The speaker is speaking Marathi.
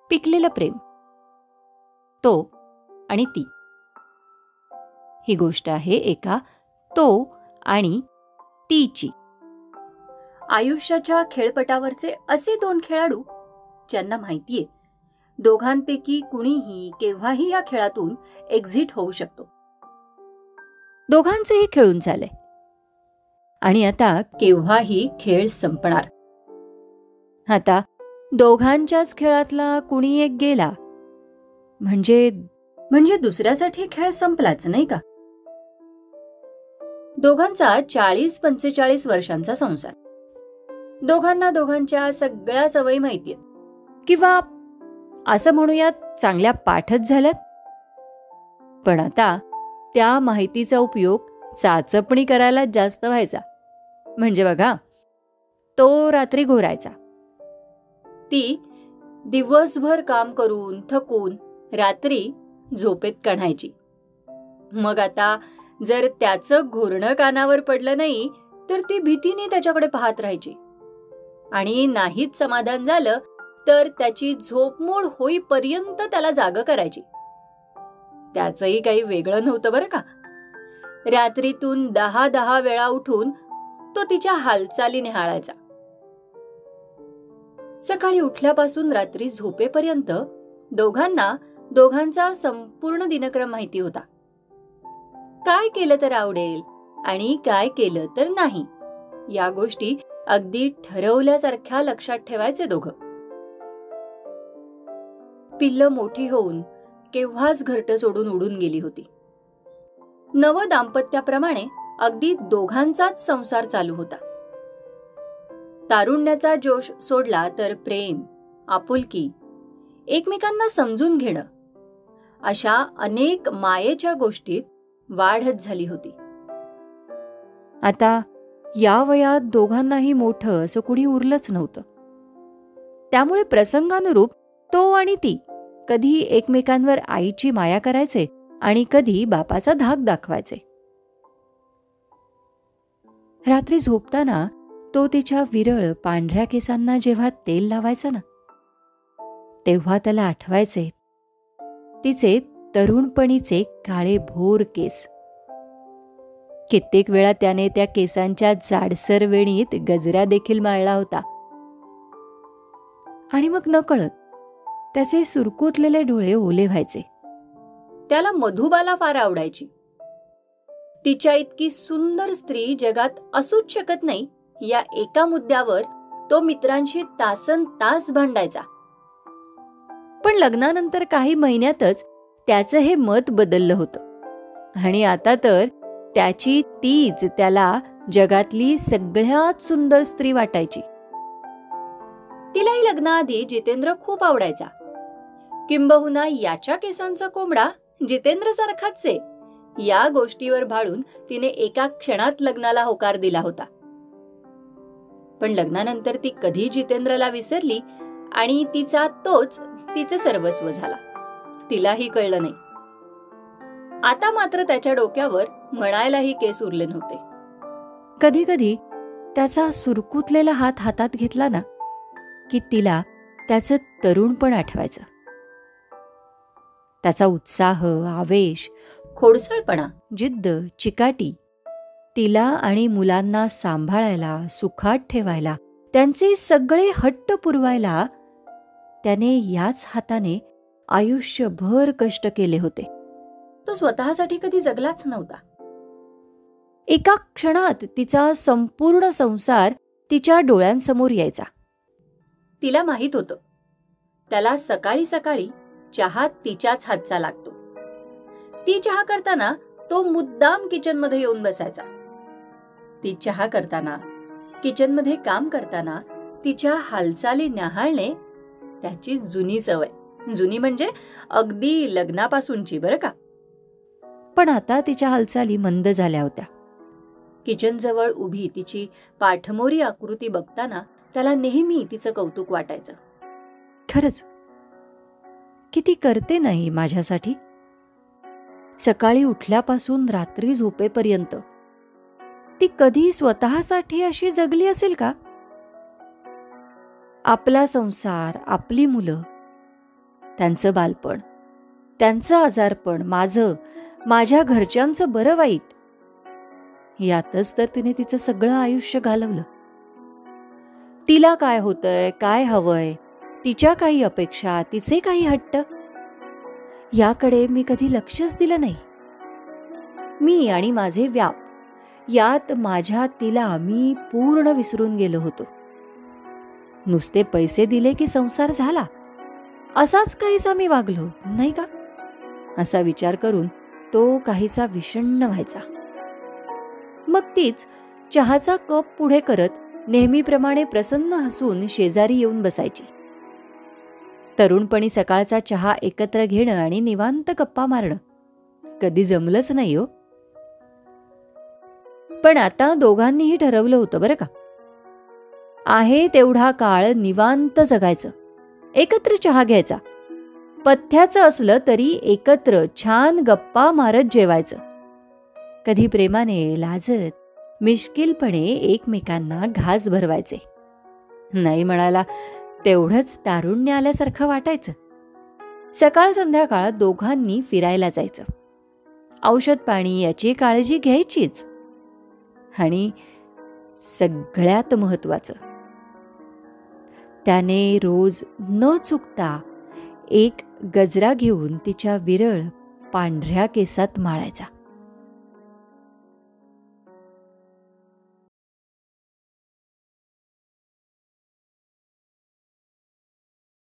पिकलेलं प्रेम, तो आणि ती. ही गोष्ट आहे एका तो आणि तीची. आयुष्याच्या खेळपटावरचे असे दोन खेळाडू ज्यांना माहितीये दोघांपैकी कुणीही केव्हाही या खेळातून एक्झिट होऊ शकतो. दोघांचेही खेळून झालंय आणि आता केव्हाही खेळ संपणार. आता दोघांच्याच खेळातला कुणी एक गेला म्हणजे दुसऱ्यासाठी खेळ संपलाच, नाही का? दोघांचा 40-45 वर्षांचा संसार. दोघांना दोघांच्या सगळ्या सवयी माहितीयेत, किंवा असं म्हणूयात चांगल्या पाठच झाल्यात. पण आता त्या माहितीचा उपयोग चाचपणी करायला जास्त व्हायचा. म्हणजे बघा, तो रात्री घोरायचा, ती दिवसभर काम करून थकून रात्री झोपेत कढायची. मग आता जर त्याचं घोरणं कानावर पडलं नाही तर ती भीतीने त्याच्याकडे पाहत राहायची. आणि नाहीच समाधान झालं तर त्याची झोपमोड होईपर्यंत त्याला जागं करायची. त्याचंही काही वेगळं नव्हतं बरं का. रात्रीतून 10 वेळा उठून तो तिच्या हालचाली निहाळायचा. सकाळी उठल्यापासून रात्री झोपेपर्यंत दोघांना दोघांचा संपूर्ण दिनक्रम माहिती होता. काय केलं तर आवडेल आणि काय केलं तर नाही, या गोष्टी अगदी ठरवल्यासारख्या लक्षात ठेवायचे दोघं. पिल्लं मोठी होऊन केव्हाच घरटं सोडून उडून गेली होती. नव दाम्पत्याप्रमाणे अगदी दोघांचाच संसार चालू होता. तारुण्याचा जोश सोडला तर प्रेम, आपुलकी, एकमेकांना समजून घेणं अशा अनेक मायेच्या गोष्टीत वाढच झाली होती. आता या वयात दोघांनाही मोठं असं कुणी उरलंच नव्हतं. त्यामुळे प्रसंगानुरूप तो आणि ती कधी एकमेकांवर आईची माया करायचे आणि कधी बापाचा धाक दाखवायचे. रात्री झोपताना तो तिच्या विरळ पांढऱ्या केसांना जेव्हा तेल लावायचा ना, तेव्हा त्याला आठवायचे तिचे तरुणपणीचे काळे भोर केस. कित्येक वेळा त्याने त्या केसांच्या जाडसर वेणीत गजरा देखील माळला होता. आणि मग नकळत त्याचे सुरकुतलेले डोळे ओले व्हायचे. त्याला मधुबाला फार आवडायची. तिच्या इतकी सुंदर स्त्री जगात असूच शकत नाही या एका मुद्द्यावर तो मित्रांशी तासन तास भांडायचा. पण लग्नानंतर काही महिन्यातच त्याचं हे मत बदललं होतं आणि आता तर त्याची तीच त्याला जगातली सगळ्यात सुंदर स्त्री वाटायची. तिलाही लग्नाआधी जितेंद्र खूप आवडायचा. किंबहुना याच्या केसांचा कोंबडा जितेंद्र सारखाच आहे, या गोष्टीवर भाळून तिने एका क्षणात लग्नाला होकार दिला होता. पण लग्नानंतर ती कधी जितेंद्रला विसरली आणि तिचा तोच तिचं सर्वस्व झाला. तिलाही कळलं नाही. आता मात्र त्याच्या डोक्यावर म्हणायलाही केस उरले नव्हते. कधी कधी त्याचा सुरकुतलेला हात हातात घेतला ना की तिला त्याचं तरुणपण आठवायचं. त्याचा उत्साह, आवेश, खोडसळपणा, जिद्द, चिकाटी, तिला आणि मुलांना सांभाळायला, सुखात ठेवायला, त्यांचे सगळे हट्ट पुरवायला त्याने याच हाताने आयुष्यभर कष्ट केले होते. तो स्वतःसाठी कधी जगलाच नव्हता. एका क्षणात तिचा संपूर्ण संसार तिच्या डोळ्यांसमोर यायचा. तिला माहित होतं त्याला सकाळी सकाळी चहा तिच्याच हातचा लागतो. ती चहा करताना तो मुद्दाम किचनमध्ये येऊन बसायचा. ती चहा करताना, किचनमध्ये काम करताना तिच्या हालचाली न्याहाळणे त्याची जुनी सवय. जुनी म्हणजे अगदी लग्नापासूनची बरं का. पण आता तिच्या हालचाली मंद झाल्या होत्या. किचनजवळ उभी तिची पाठमोरी आकृती बघताना त्याला नेहमी तिचं कौतुक वाटायचं. खरंच किती करते नाही माझ्यासाठी. सकाळी उठल्यापासून रात्री झोपेपर्यंत ती कधी स्वतःसाठी अशी जगली असेल का? आपला संसार, आपली मुलं त्यांचं बालपण, त्यांचं आजारपण, माझ्या घरच्यांचं बरं वाईट, यातच तर तिने तिचं सगळं आयुष्य घालवलं. तिला काय होतंय, काय हवंय, तिच्या काही अपेक्षा, तिचे काही हट्ट, याकडे मी कधी लक्षच दिलं नाही. मी आणि माझे व्याप, यात माझ्या तिला मी पूर्ण विसरून गेलो होतो. नुसते पैसे दिले की संसार झाला, असाच काहीसा मी वागलो नाही का, असा विचार करून तो काहीसा विषण्ण व्हायचा. मग तीच चहाचा कप पुढे करत नेहमीप्रमाणे प्रसन्न हसून शेजारी येऊन बसायची. तरुणपणी सकाळचा चहा एकत्र घेणं आणि निवांत गप्पा मारणं कधी जमलंच नाही हो. पण आता दोघांनीही ठरवलं होतं बरं का, आहे तेवढा काळ निवांत जगायचं, एकत्र चहा घ्यायचा, पथ्याचं असलं तरी एकत्र छान गप्पा मारत जेवायचं, कधी प्रेमाने, लाजत, मिश्किलपणे एकमेकांना घास भरवायचे. नाही म्हणाला तेवढंच तारुण्य आल्यासारखं वाटायचं. सकाळ संध्याकाळ दोघांनी फिरायला जायचं, औषध पाणी याची काळजी घ्यायचीच, आणि सगळ्यात महत्वाचं, त्याने रोज न चुकता एक गजरा घेऊन तिच्या विरळ पांढऱ्या केसात माळायचा.